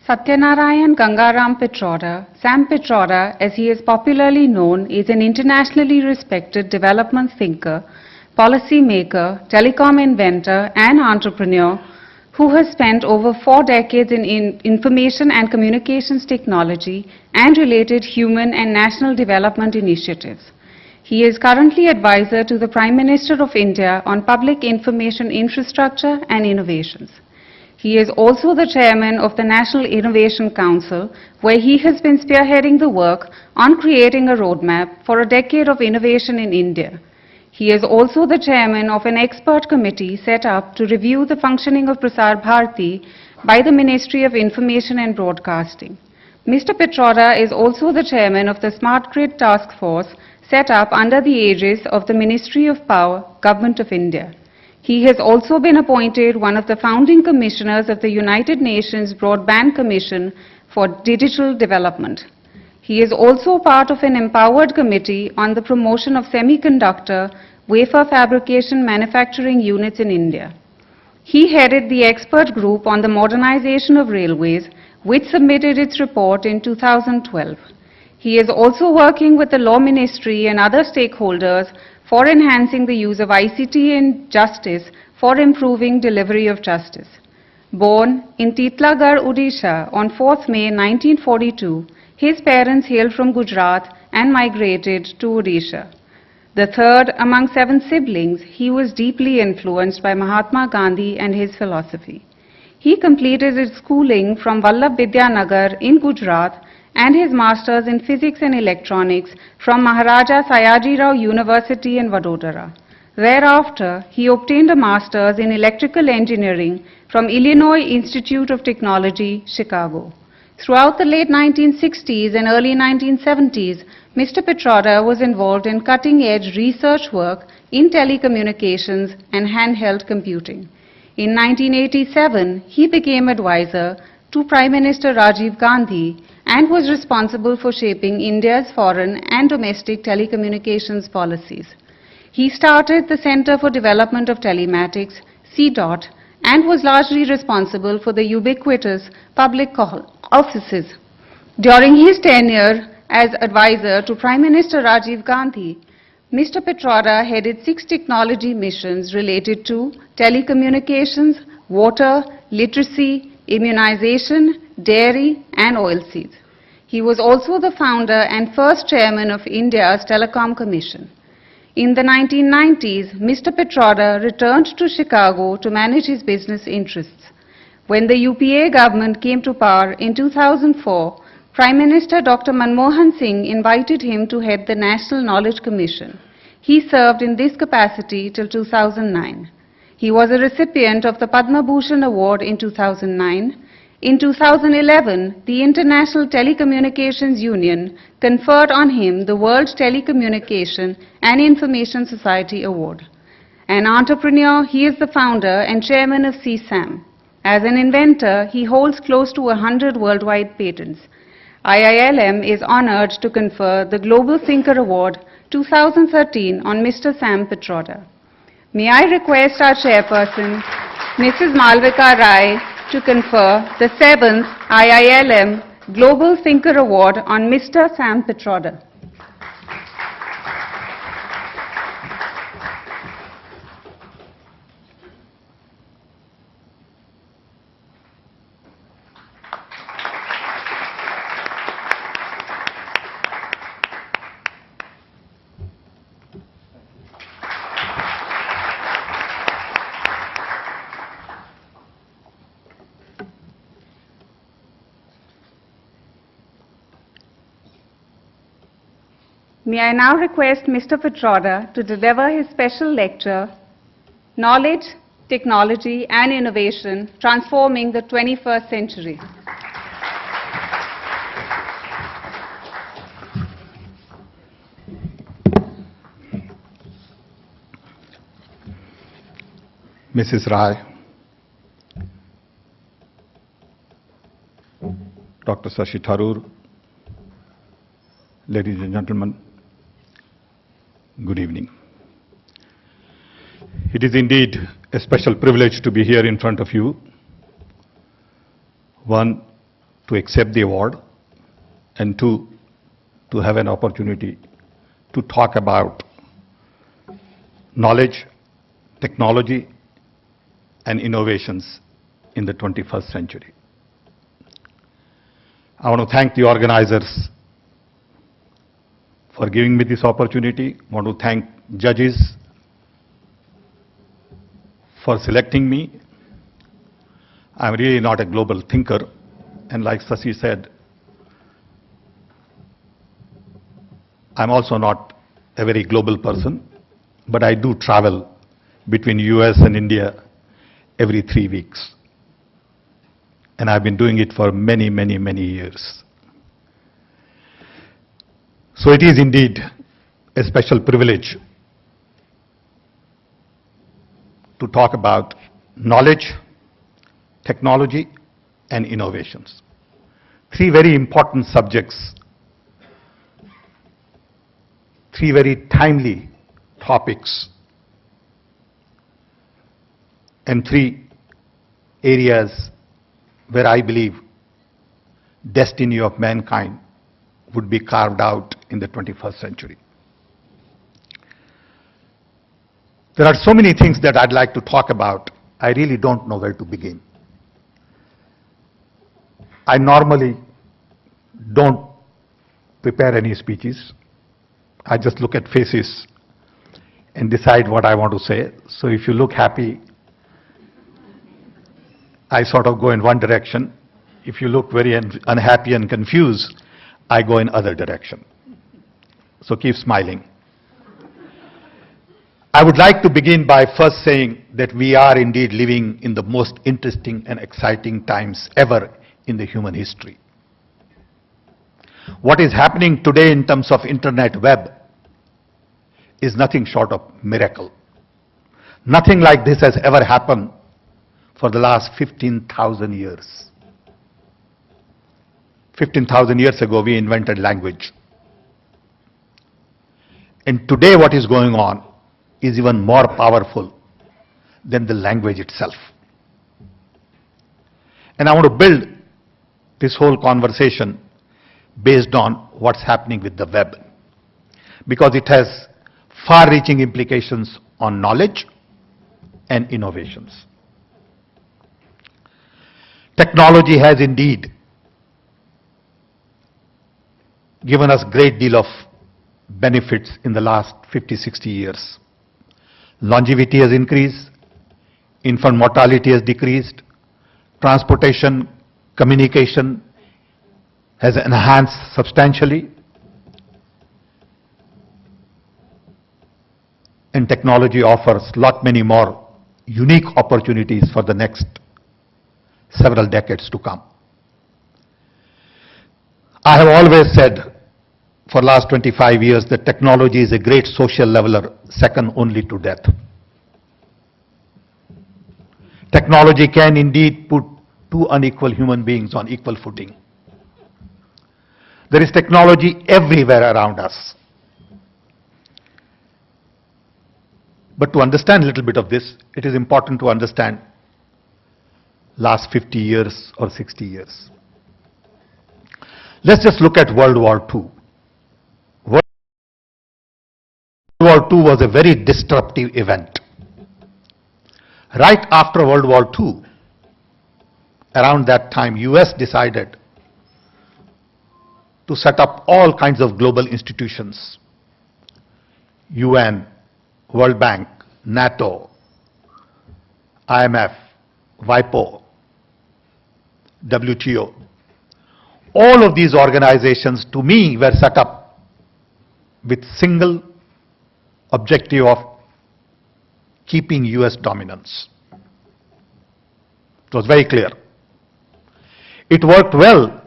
Satyanarayan Gangaram Pitroda, Sam Pitroda, as he is popularly known, is an internationally respected development thinker, policy maker, telecom inventor, and entrepreneur who has spent over 4 decades in information and communications technology and related human and national development initiatives. He is currently advisor to the Prime Minister of India on public information infrastructure and innovations. He is also the chairman of the National Innovation Council, where he has been spearheading the work on creating a roadmap for a decade of innovation in India. He is also the chairman of an expert committee set up to review the functioning of Prasar Bharati by the Ministry of Information and Broadcasting. Mr. Pitroda is also the chairman of the Smart Grid Task Force set up under the aegis of the Ministry of Power, Government of India. He has also been appointed one of the founding commissioners of the United Nations Broadband Commission for Digital Development. He is also part of an empowered committee on the promotion of semiconductor wafer fabrication manufacturing units in India. He headed the expert group on the modernization of railways, which submitted its report in 2012. He is also working with the Law Ministry and other stakeholders for enhancing the use of ICT in justice for improving delivery of justice. Born in Titlagarh, Odisha on 4th May 1942, his parents hailed from Gujarat and migrated to Odisha. The third among 7 siblings, he was deeply influenced by Mahatma Gandhi and his philosophy. He completed his schooling from Vallabh Vidyanagar in Gujarat and his master's in physics and electronics from Maharaja Sayaji Rao University in Vadodara. Thereafter, he obtained a master's in electrical engineering from Illinois Institute of Technology, Chicago. Throughout the late 1960s and early 1970s, Mr. Pitroda was involved in cutting-edge research work in telecommunications and handheld computing. In 1987, he became advisor to Prime Minister Rajiv Gandhi and was responsible for shaping India's foreign and domestic telecommunications policies. He started the Center for Development of Telematics, CDOT, and was largely responsible for the ubiquitous public offices. During his tenure as advisor to Prime Minister Rajiv Gandhi, Mr. Pitroda headed 6 technology missions related to telecommunications, water, literacy, immunization, dairy, and oilseeds. He was also the founder and first chairman of India's Telecom Commission. In the 1990s, Mr. Pitroda returned to Chicago to manage his business interests. When the UPA government came to power in 2004, Prime Minister Dr. Manmohan Singh invited him to head the National Knowledge Commission. He served in this capacity till 2009. He was a recipient of the Padma Bhushan Award in 2009. In 2011, the International Telecommunications Union conferred on him the World Telecommunication and Information Society Award. An entrepreneur, he is the founder and chairman of CSAM. As an inventor, he holds close to 100 worldwide patents. Iilm is honored to confer the Global Thinker Award 2013 on Mr. Sam Pitroda. May I request our chairperson, Mrs. Malvika Rai, to confer the 7th Iilm Global Thinker Award on Mr. Sam Pitroda. May I now request Mr. Pitroda to deliver his special lecture, Knowledge, Technology and Innovation Transforming the 21st Century. Mrs. Rai, Dr. Shashi Tharoor, ladies and gentlemen, good evening. It is indeed a special privilege to be here in front of you. One, to accept the award, and two, to have an opportunity to talk about knowledge, technology, and innovations in the 21st century. I want to thank the organizers for giving me this opportunity. I want to thank judges for selecting me. I'm really not a global thinker, and like Sasi said, I'm also not a very global person, but I do travel between US and India every 3 weeks. And I've been doing it for many, many, many years. So it is indeed a special privilege to talk about knowledge, technology, and innovations. 3 very important subjects, 3 very timely topics, and 3 areas where I believe destiny of mankind would be carved out in the 21st century. There are so many things that I'd like to talk about. I really don't know where to begin. I normally don't prepare any speeches. I just look at faces and decide what I want to say. So if you look happy, I sort of go in one direction. If you look very unhappy and confused, I go in other direction. So keep smiling. I would like to begin by first saying that we are indeed living in the most interesting and exciting times ever in the human history. What is happening today in terms of internet web is nothing short of miracle. Nothing like this has ever happened for the last 15,000 years. 15,000 years ago, we invented language. And today what is going on is even more powerful than the language itself. And I want to build this whole conversation based on what's happening with the web, because it has far-reaching implications on knowledge and innovations. Technology has indeed given us great deal of benefits in the last 50, 60 years. Longevity has increased, infant mortality has decreased, transportation, communication has enhanced substantially, and technology offers lot many more unique opportunities for the next several decades to come. I have always said for the last 25 years that technology is a great social leveler, second only to death. Technology can indeed put 2 unequal human beings on equal footing. There is technology everywhere around us. But to understand a little bit of this, it is important to understand last 50 years or 60 years. Let's just look at World War II. World War II was a very disruptive event. Right after World War II, around that time, US decided to set up all kinds of global institutions. UN, World Bank, NATO, IMF, WIPO, WTO. All of these organizations, to me, were set up with single objective of keeping US dominance. It was very clear. It worked well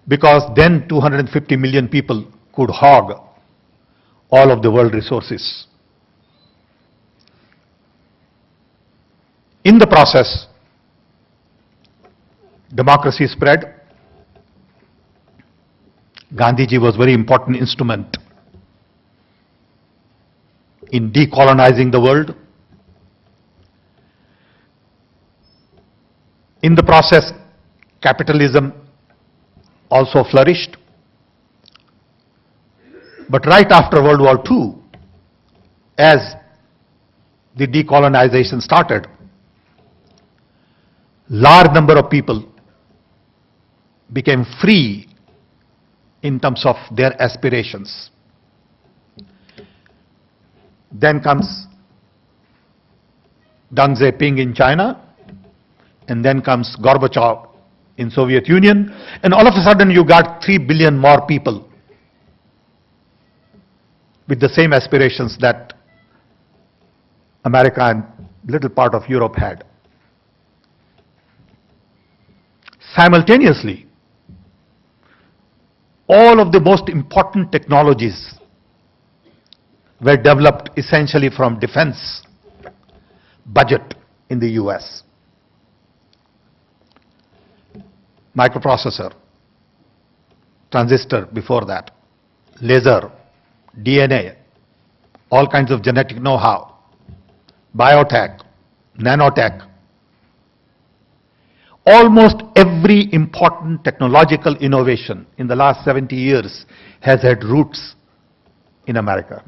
because then 250 million people could hog all of the world resources. In the process, democracy spread. Gandhiji was a very important instrument in decolonizing the world. In the process, capitalism also flourished. But right after World War II, as the decolonization started, large number of people became free in terms of their aspirations. Then comes Deng Xiaoping in China, and then comes Gorbachev in Soviet Union, and all of a sudden you got 3 billion more people with the same aspirations that America and little part of Europe had. Simultaneously, all of the most important technologies were developed essentially from defense budget in the US. Microprocessor, transistor before that, laser, DNA, all kinds of genetic know-how, biotech, nanotech. Almost every important technological innovation in the last 70 years has had roots in America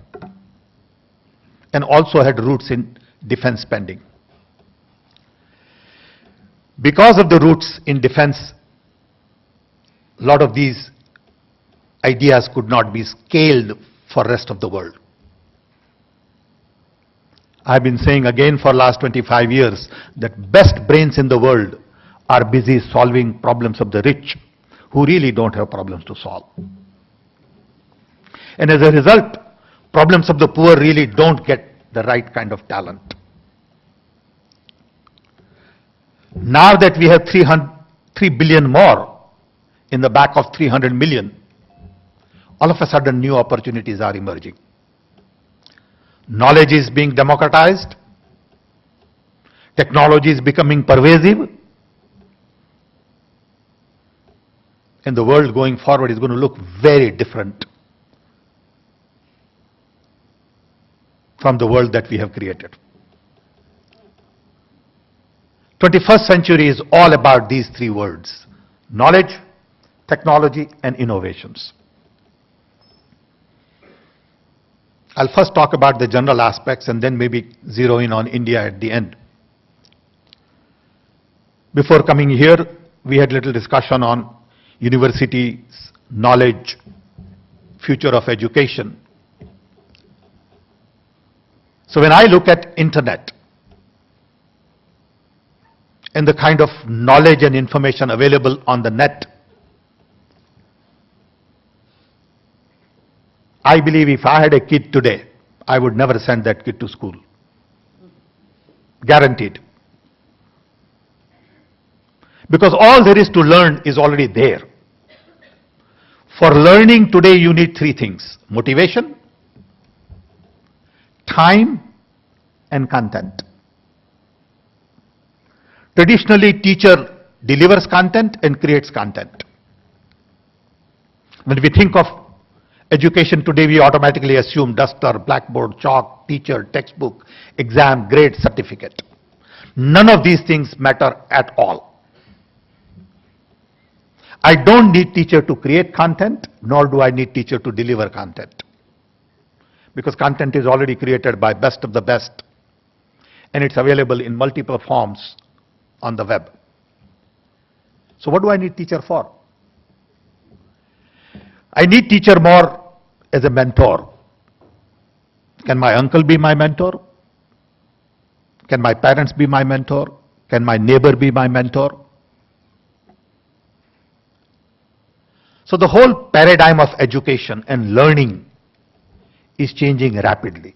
and also had roots in defense spending. Because of the roots in defense, a lot of these ideas could not be scaled for rest of the world. I've been saying again for last 25 years that best brains in the world are busy solving problems of the rich who really don't have problems to solve. And as a result, problems of the poor really don't get the right kind of talent. Now that we have 3 billion more in the back of 300 million, all of a sudden new opportunities are emerging. Knowledge is being democratized, technology is becoming pervasive, and the world going forward is going to look very different from the world that we have created. 21st century is all about these three words: knowledge, technology, and innovations. I'll first talk about the general aspects and then maybe zero in on India at the end. Before coming here, we had little discussion on universities, knowledge, future of education. So when I look at internet and the kind of knowledge and information available on the net, I believe if I had a kid today, I would never send that kid to school. Guaranteed. Because all there is to learn is already there. For learning today, you need three things: motivation, time, and content. Traditionally, teacher delivers content and creates content. When we think of education today, we automatically assume duster, blackboard, chalk, teacher, textbook, exam, grade, certificate. None of these things matter at all. I don't need teacher to create content, nor do I need teacher to deliver content. Because content is already created by best of the best, and it's available in multiple forms on the web. So what do I need teacher for? I need teacher more as a mentor. Can my uncle be my mentor? Can my parents be my mentor? Can my neighbor be my mentor? So the whole paradigm of education and learning is changing rapidly.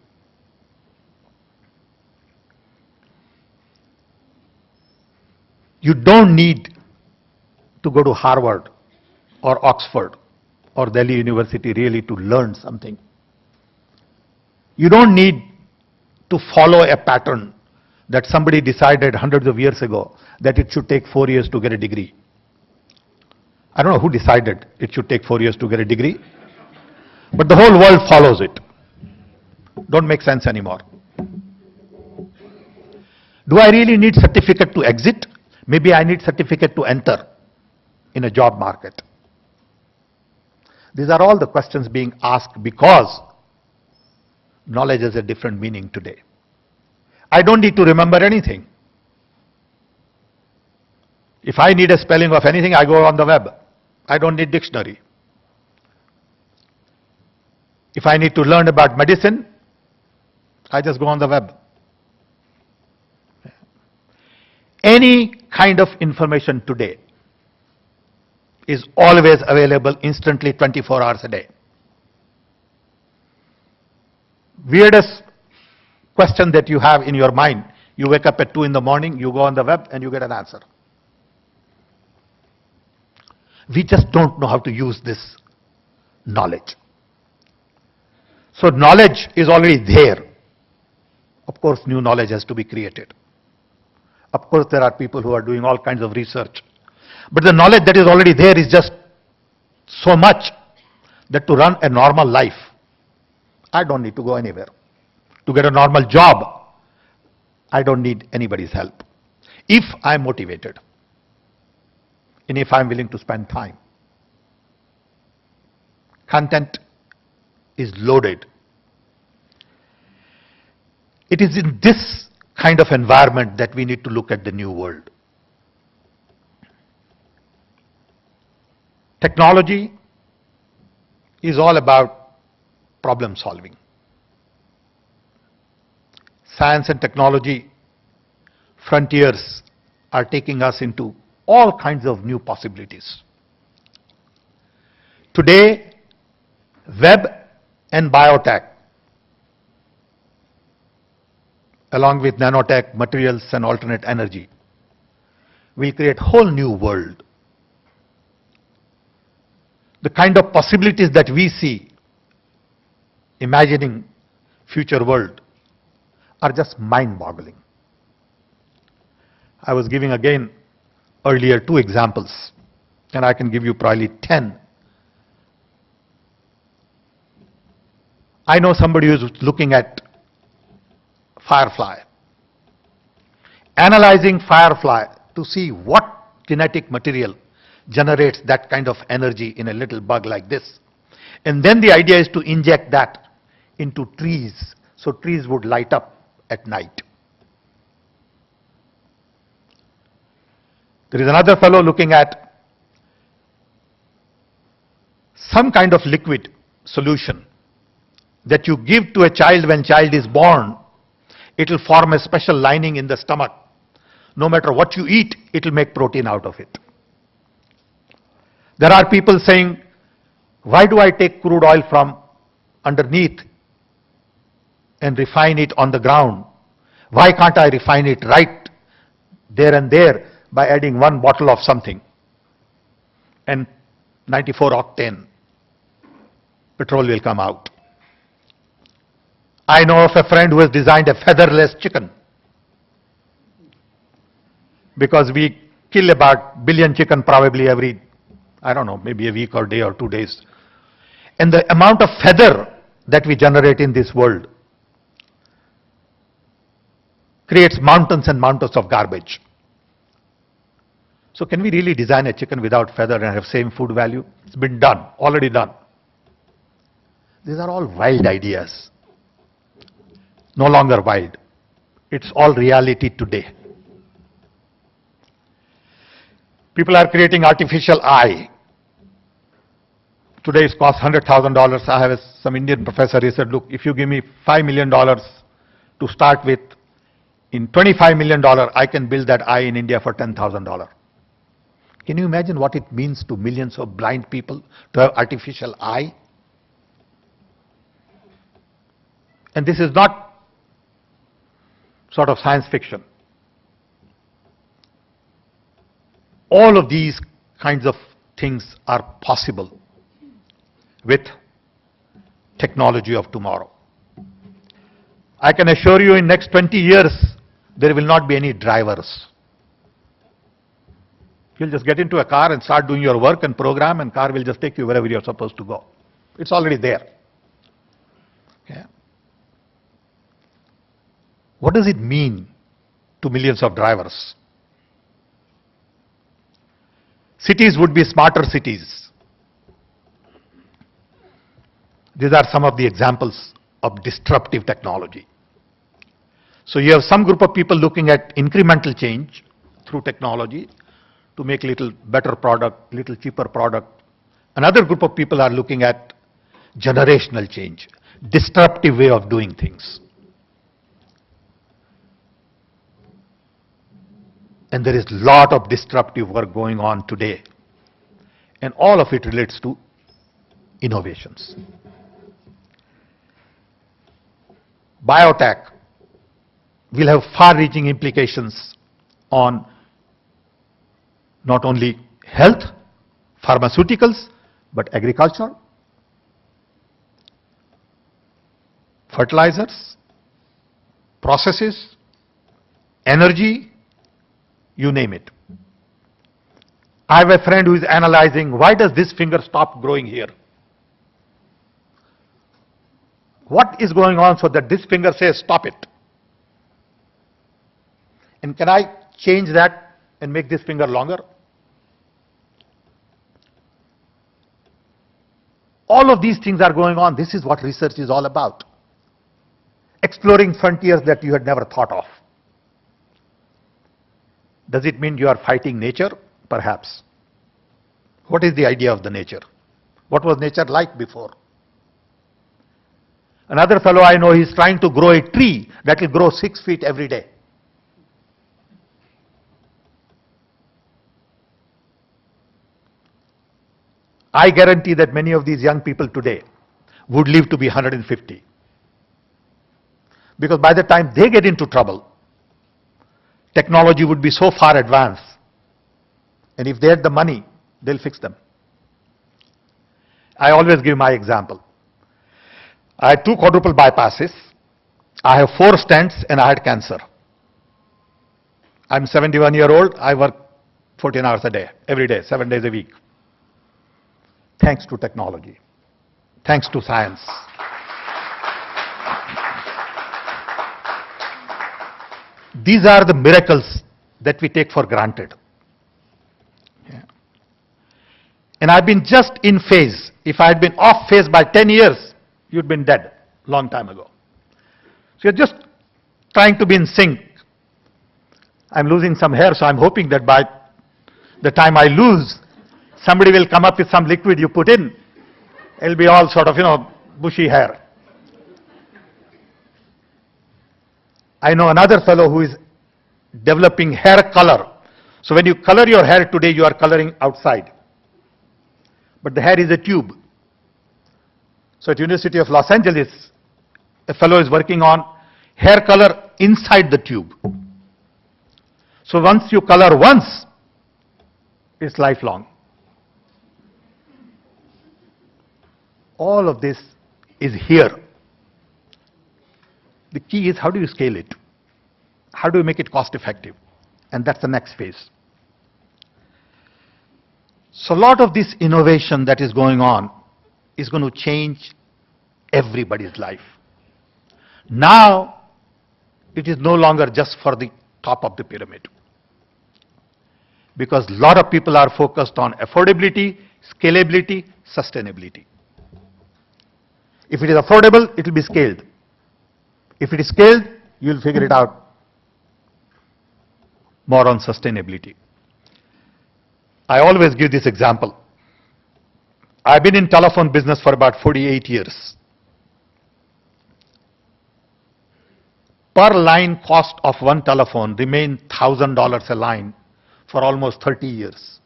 You don't need to go to Harvard or Oxford or Delhi University really to learn something. You don't need to follow a pattern that somebody decided hundreds of years ago that it should take 4 years to get a degree. I don't know who decided it should take 4 years to get a degree, but the whole world follows it. Don't make sense anymore. Do I really need certificate to exit? Maybe I need certificate to enter. in a job market? These are all the questions being asked because knowledge has a different meaning today. I don't need to remember anything. If I need a spelling of anything, I go on the web. I don't need dictionary. If I need to learn about medicine, I just go on the web. Any kind of information today is always available instantly 24 hours a day. Weirdest question that you have in your mind, you wake up at 2 in the morning, you go on the web and you get an answer. We just don't know how to use this knowledge. So knowledge is already there. Of course, new knowledge has to be created. Of course, there are people who are doing all kinds of research. But the knowledge that is already there is just so much that to run a normal life, I don't need to go anywhere. To get a normal job, I don't need anybody's help. If I'm motivated, and if I'm willing to spend time. Content is loaded. It is in this kind of environment that we need to look at the new world. Technology is all about problem solving. Science and technology frontiers are taking us into all kinds of new possibilities. Today, web and biotech, along with nanotech, materials and alternate energy, will create a whole new world. The kind of possibilities that we see imagining future world are just mind-boggling. I was giving again earlier 2 examples, and I can give you probably 10. I know somebody who is looking at firefly, analyzing firefly to see what genetic material generates that kind of energy in a little bug like this. And then the idea is to inject that into trees, so trees would light up at night. There is another fellow looking at some kind of liquid solution that you give to a child when child is born. It will form a special lining in the stomach. No matter what you eat, it will make protein out of it. There are people saying, why do I take crude oil from underneath and refine it on the ground? Why can't I refine it right there and there by adding 1 bottle of something and 94 octane petrol will come out? I know of a friend who has designed a featherless chicken, because we kill about 1 billion chicken probably every, I don't know, maybe a week or day or 2 days. And the amount of feather that we generate in this world creates mountains and mountains of garbage. So can we really design a chicken without feather and have same food value? It's been done, already done. These are all wild ideas. No longer wild. It's all reality today. People are creating artificial eye. Today it costs $100,000. I have some Indian professor, he said, look, if you give me $5 million to start with, in $25 million, I can build that eye in India for $10,000. Can you imagine what it means to millions of blind people to have artificial eye? And this is not sort of science fiction. All of these kinds of things are possible with technology of tomorrow. I can assure you in next 20 years, there will not be any drivers. You'll just get into a car and start doing your work and program, and car will just take you wherever you're supposed to go. It's already there. Okay. What does it mean to millions of drivers? Cities would be smarter cities. These are some of the examples of disruptive technology. So you have some group of people looking at incremental change through technology to make little better product, little cheaper product. Another group of people are looking at generational change, disruptive way of doing things. And there is a lot of disruptive work going on today. And all of it relates to innovations. Biotech will have far-reaching implications on not only health, pharmaceuticals, but agriculture, fertilizers, processes, energy, you name it. I have a friend who is analyzing, why does this finger stop growing here? What is going on so that this finger says stop it? And can I change that and make this finger longer? All of these things are going on. This is what research is all about. Exploring frontiers that you had never thought of. Does it mean you are fighting nature? Perhaps. What is the idea of the nature? What was nature like before? Another fellow I know, is trying to grow a tree that will grow 6 feet every day. I guarantee that many of these young people today would live to be 150. Because by the time they get into trouble, technology would be so far advanced. And if they had the money, they'll fix them. I always give my example. I had 2 quadruple bypasses. I have 4 stents and I had cancer. I'm 71 years old. I work 14 hours a day, every day, 7 days a week. Thanks to technology. Thanks to science. These are the miracles that we take for granted. Yeah. And I've been just in phase. If I had been off phase by 10 years, you'd been dead long time ago. So you're just trying to be in sync. I'm losing some hair, so I'm hoping that by the time I lose, somebody will come up with some liquid you put in. It'll be all sort of, bushy hair. I know another fellow who is developing hair color. So when you color your hair today, you are coloring outside. But the hair is a tube. So at University of Los Angeles, a fellow is working on hair color inside the tube. So once you color once, it's lifelong. All of this is here. The key is, how do you scale it? How do you make it cost effective? And that's the next phase. So a lot of this innovation that is going on is going to change everybody's life. Now, it is no longer just for the top of the pyramid. Because a lot of people are focused on affordability, scalability, sustainability. If it is affordable, it will be scaled. If it is scaled, you will figure it out more on sustainability. I always give this example. I've been in telephone business for about 48 years. Per line cost of one telephone remained $1,000 a line for almost 30 years.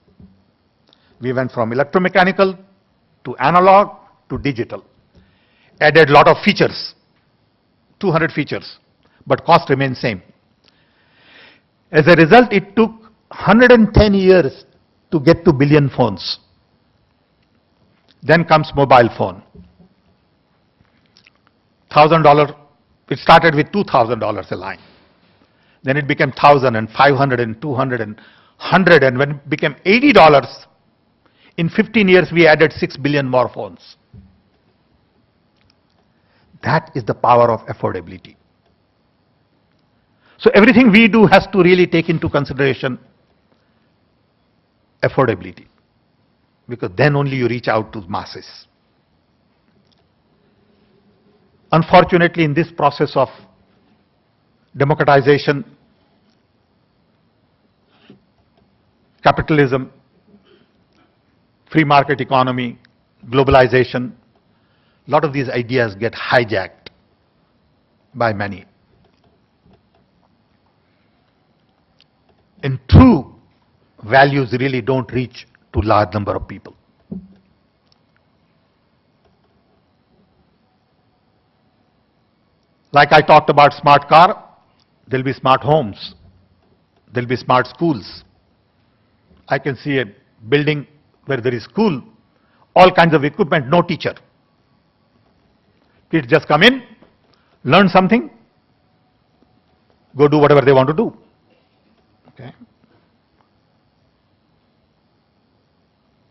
We went from electromechanical to analog to digital. Added a lot of features, 200 features, but cost remained same. As a result, it took 110 years to get to billion phones. Then comes mobile phone. $1,000, it started with $2,000 a line. Then it became 1,000 and 500 and 200 and 100, and when it became $80, in 15 years we added 6 billion more phones. That is the power of affordability. So everything we do has to really take into consideration affordability, because then only you reach out to masses. Unfortunately, in this process of democratization, capitalism, free market economy, globalization, a lot of these ideas get hijacked by many. And true values really don't reach to large number of people. Like I talked about smart car, there'll be smart homes, there'll be smart schools. I can see a building where there is school, all kinds of equipment, no teacher. Kids just come in, learn something, go do whatever they want to do. Okay.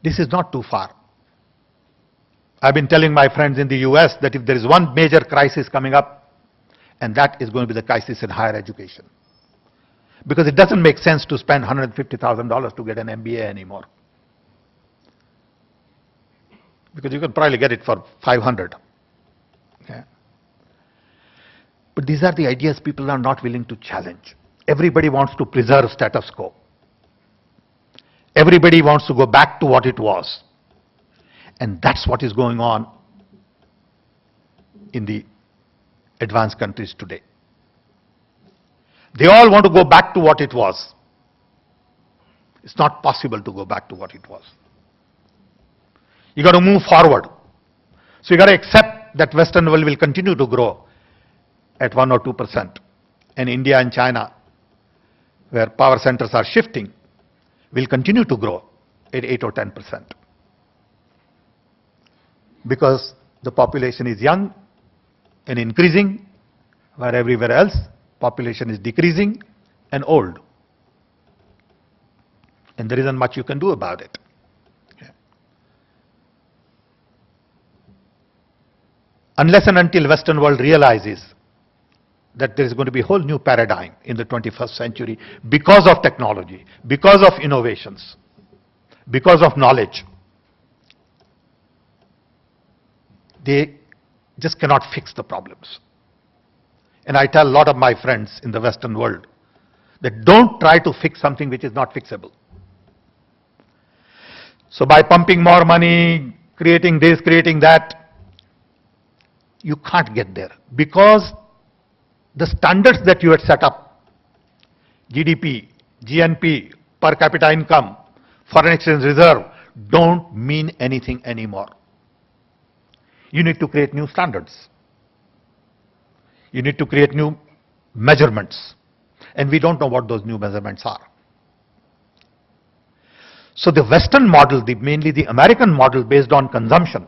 This is not too far. I've been telling my friends in the US that if there is one major crisis coming up, and that is going to be the crisis in higher education. Because it doesn't make sense to spend $150,000 to get an MBA anymore. Because you can probably get it for 500. Okay. But these are the ideas people are not willing to challenge. Everybody wants to preserve status quo. Everybody wants to go back to what it was. And that's what is going on in the advanced countries today. They all want to go back to what it was. It's not possible to go back to what it was. You got to move forward. So you got to accept that Western world will continue to grow at 1 or 2%. And India and China, where power centers are shifting, will continue to grow at 8 or 10%. Because the population is young and increasing, where everywhere else population is decreasing and old. And there isn't much you can do about it. Okay. Unless and until Western world realizes that there is going to be a whole new paradigm in the 21st century because of technology, because of innovations, because of knowledge, they just cannot fix the problems. And I tell a lot of my friends in the Western world that don't try to fix something which is not fixable. So by pumping more money, creating this, creating that, you can't get there. Because the standards that you had set up, GDP, GNP, per capita income, foreign exchange reserve, don't mean anything anymore. You need to create new standards. You need to create new measurements. And we don't know what those new measurements are. So the Western model, mainly the American model based on consumption,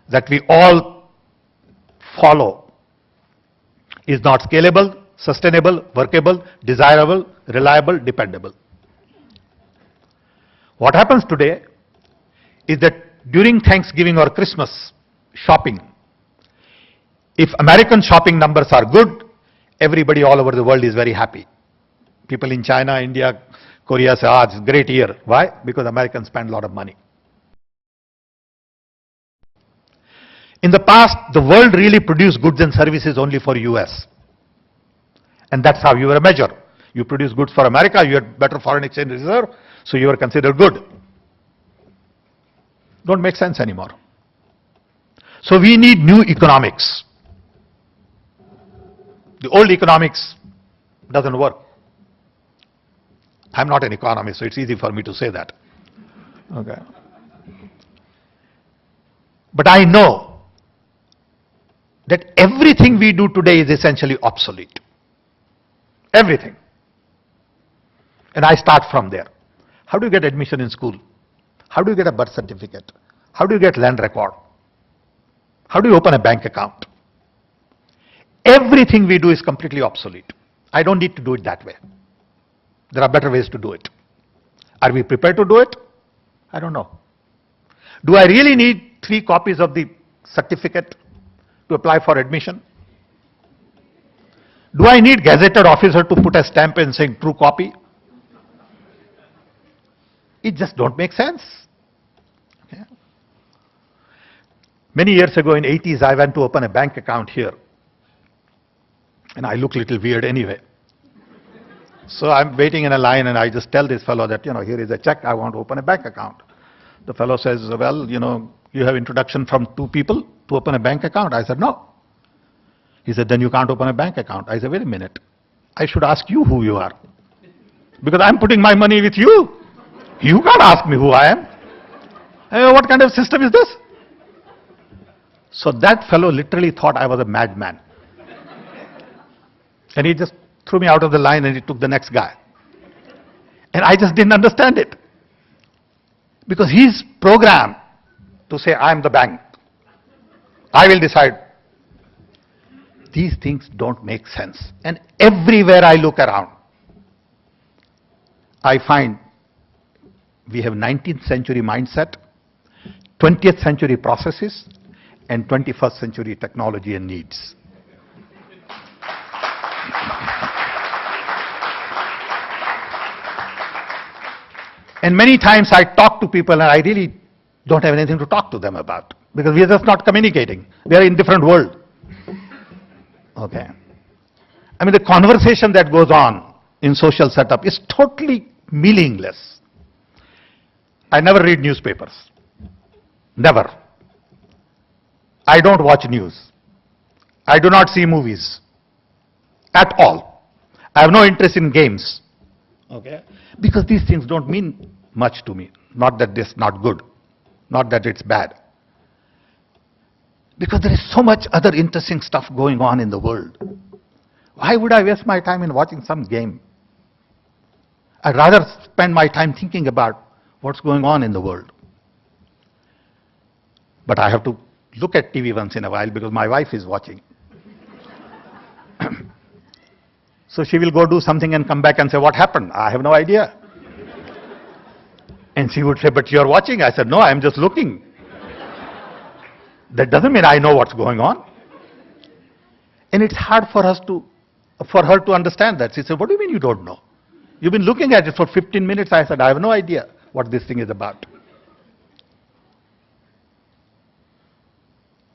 that we all follow, is not scalable, sustainable, workable, desirable, reliable, dependable. What happens today is that during Thanksgiving or Christmas shopping, if American shopping numbers are good, everybody all over the world is very happy. People in China, India, Korea say, it's a great year. Why? Because Americans spend a lot of money. In the past, the world really produced goods and services only for US. And that's how you were measured. You produce goods for America, you had better foreign exchange reserve, so you were considered good. Don't make sense anymore. So we need new economics. The old economics doesn't work. I'm not an economist, so it's easy for me to say that. Okay. But I know that everything we do today is essentially obsolete. Everything. And I start from there. How do you get admission in school? How do you get a birth certificate? How do you get land record? How do you open a bank account? Everything we do is completely obsolete. I don't need to do it that way. There are better ways to do it. Are we prepared to do it? I don't know. Do I really need 3 copies of the certificate to apply for admission? Do I need gazetted officer to put a stamp in saying true copy? It just don't make sense. Okay. Many years ago in 80s, I went to open a bank account here. And I look a little weird anyway. So I'm waiting in a line and I just tell this fellow that, here is a check, I want to open a bank account. The fellow says, well, you have introduction from 2 people to open a bank account. I said, no. He said, then you can't open a bank account. I said, wait a minute. I should ask you who you are. Because I'm putting my money with you. You can't ask me who I am. What kind of system is this? So that fellow literally thought I was a madman. And he just threw me out of the line and he took the next guy. And I just didn't understand it. Because he's programmed to say, I'm the bank. I will decide. These things don't make sense. And everywhere I look around, I find we have 19th century mindset, 20th century processes, and 21st century technology and needs. And many times I talk to people and I really don't have anything to talk to them about because we are just not communicating. We are in different world. Okay. I mean, the conversation that goes on in social setup is totally meaningless. I never read newspapers. Never. I don't watch news. I do not see movies. At all. I have no interest in games. Okay? Because these things don't mean much to me. Not that it's not good. Not that it's bad. Because there is so much other interesting stuff going on in the world. Why would I waste my time in watching some game? I'd rather spend my time thinking about what's going on in the world. But I have to look at TV once in a while because my wife is watching. So she will go do something and come back and say, what happened? I have no idea. And she would say, but you're watching. I said, no, I'm just looking. That doesn't mean I know what's going on. And it's hard for her to understand that. She said, what do you mean you don't know? You've been looking at it for 15 minutes. I said, I have no idea what this thing is about.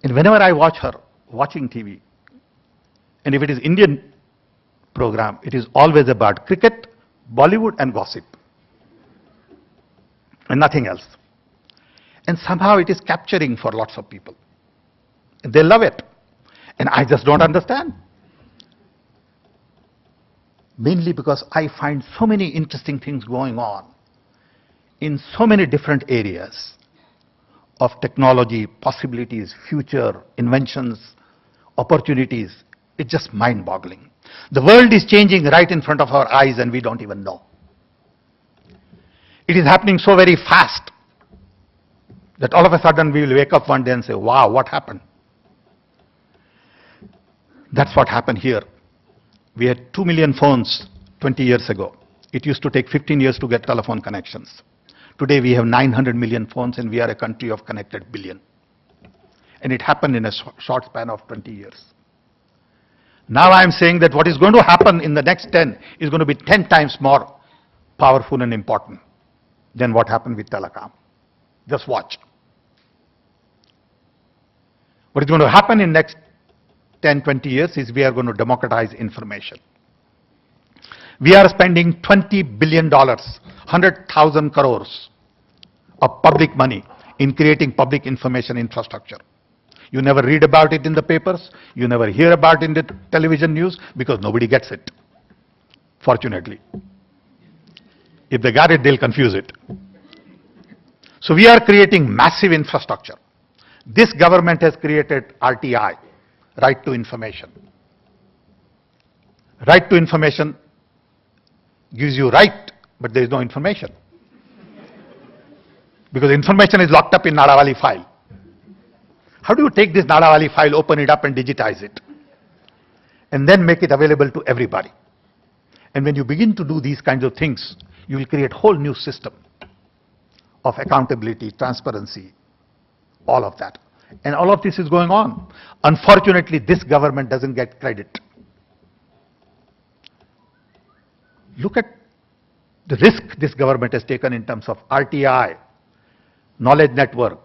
And whenever I watch her watching TV, and if it is Indian program, it is always about cricket, Bollywood and gossip. And nothing else. And somehow it is capturing for lots of people. And they love it. And I just don't understand. Mainly because I find so many interesting things going on in so many different areas of technology, possibilities, future, inventions, opportunities. It's just mind-boggling. The world is changing right in front of our eyes and we don't even know. It is happening so very fast that all of a sudden we will wake up one day and say, wow, what happened? That's what happened here. We had 2 million phones 20 years ago. It used to take 15 years to get telephone connections. Today we have 900 million phones and we are a country of connected billion. And it happened in a short span of 20 years. Now I am saying that what is going to happen in the next 10 is going to be 10 times more powerful and important than what happened with telecom. Just watch. What is going to happen in next 10, 20 years is we are going to democratize information. We are spending $20 billion, 100,000 crores of public money in creating public information infrastructure. You never read about it in the papers, you never hear about it in the television news because nobody gets it, fortunately. If they got it, they'll confuse it. So we are creating massive infrastructure. This government has created RTI, Right to Information. Right to information gives you right, but there is no information. Because information is locked up in Nadawali file. How do you take this Nadawali file, open it up and digitize it? And then make it available to everybody. And when you begin to do these kinds of things, you will create a whole new system of accountability, transparency, all of that. And all of this is going on. Unfortunately, this government doesn't get credit. Look at the risk this government has taken in terms of RTI, knowledge network,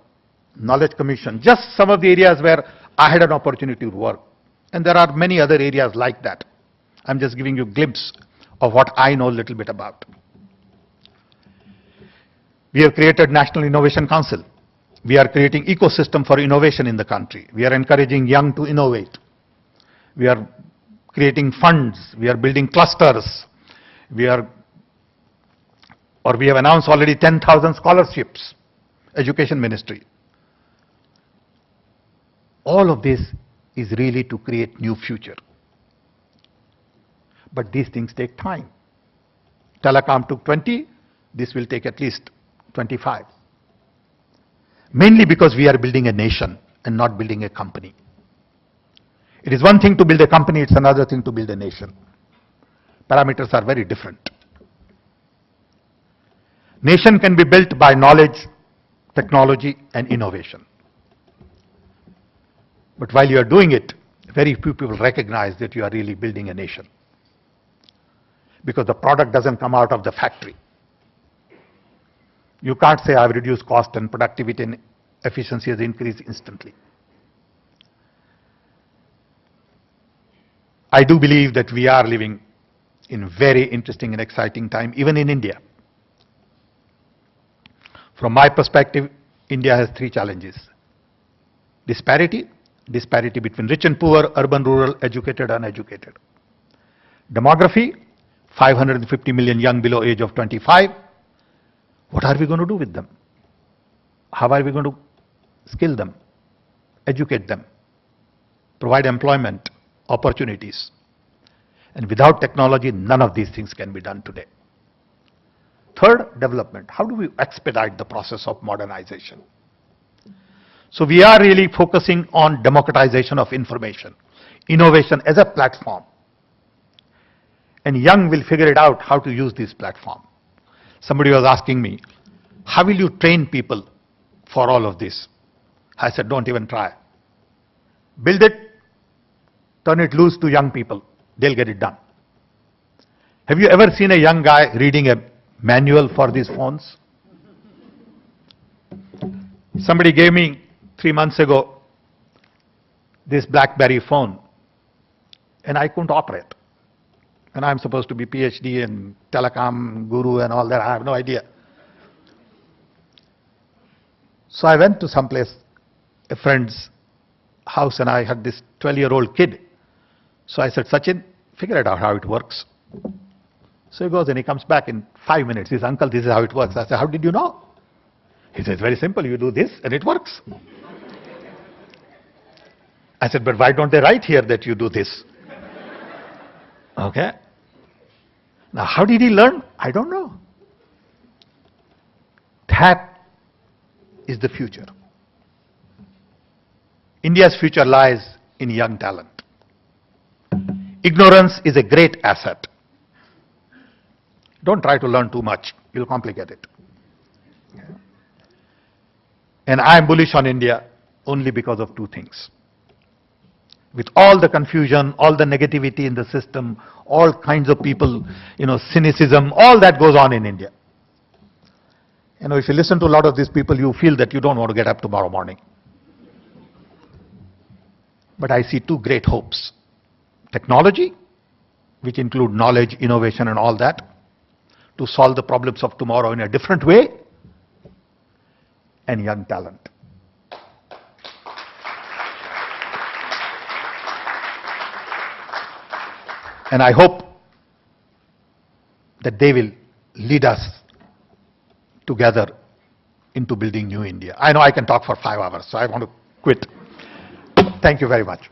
knowledge commission, just some of the areas where I had an opportunity to work. And there are many other areas like that. I'm just giving you a glimpse of what I know a little bit about. We have created National Innovation Council. We are creating ecosystem for innovation in the country. We are encouraging young to innovate. We are creating funds. We are building clusters. We have announced already 10,000 scholarships, Education Ministry. All of this is really to create new future. But these things take time. Telecom took 20, this will take at least 25. Mainly because we are building a nation and not building a company. It is one thing to build a company, it's another thing to build a nation. Parameters are very different. Nation can be built by knowledge, technology, and innovation. But while you are doing it, very few people recognize that you are really building a nation. Because the product doesn't come out of the factory. You can't say I've reduced cost and productivity and efficiency has increased instantly. I do believe that we are living in very interesting and exciting time, even in India. From my perspective, India has three challenges. Disparity between rich and poor, urban, rural, educated, uneducated. Demography, 550 million young below age of 25. What are we going to do with them? How are we going to skill them, educate them, provide employment, opportunities? And without technology, none of these things can be done today. Third, development. How do we expedite the process of modernization? So we are really focusing on democratization of information, innovation as a platform. And young will figure it out how to use this platform. Somebody was asking me, how will you train people for all of this? I said, don't even try. Build it, turn it loose to young people. They'll get it done. Have you ever seen a young guy reading a manual for these phones? Somebody gave me 3 months ago this BlackBerry phone, and I couldn't operate. And I'm supposed to be PhD and telecom guru and all that. I have no idea. So I went to someplace, a friend's house, and I had this 12-year-old kid. So I said, Sachin, figure it out how it works. So he goes and he comes back in 5 minutes. He says, uncle, this is how it works. I said, how did you know? He says, very simple. You do this and it works. I said, but why don't they write here that you do this? Okay. Now, how did he learn? I don't know. That is the future. India's future lies in young talent. Ignorance is a great asset. Don't try to learn too much. You'll complicate it. And I am bullish on India only because of two things. With all the confusion, all the negativity in the system, all kinds of people, cynicism, all that goes on in India. If you listen to a lot of these people, you feel that you don't want to get up tomorrow morning. But I see two great hopes. Technology, which include knowledge, innovation and all that, to solve the problems of tomorrow in a different way, and young talent. And I hope that they will lead us together into building new India. I know I can talk for 5 hours, so I want to quit. Thank you very much.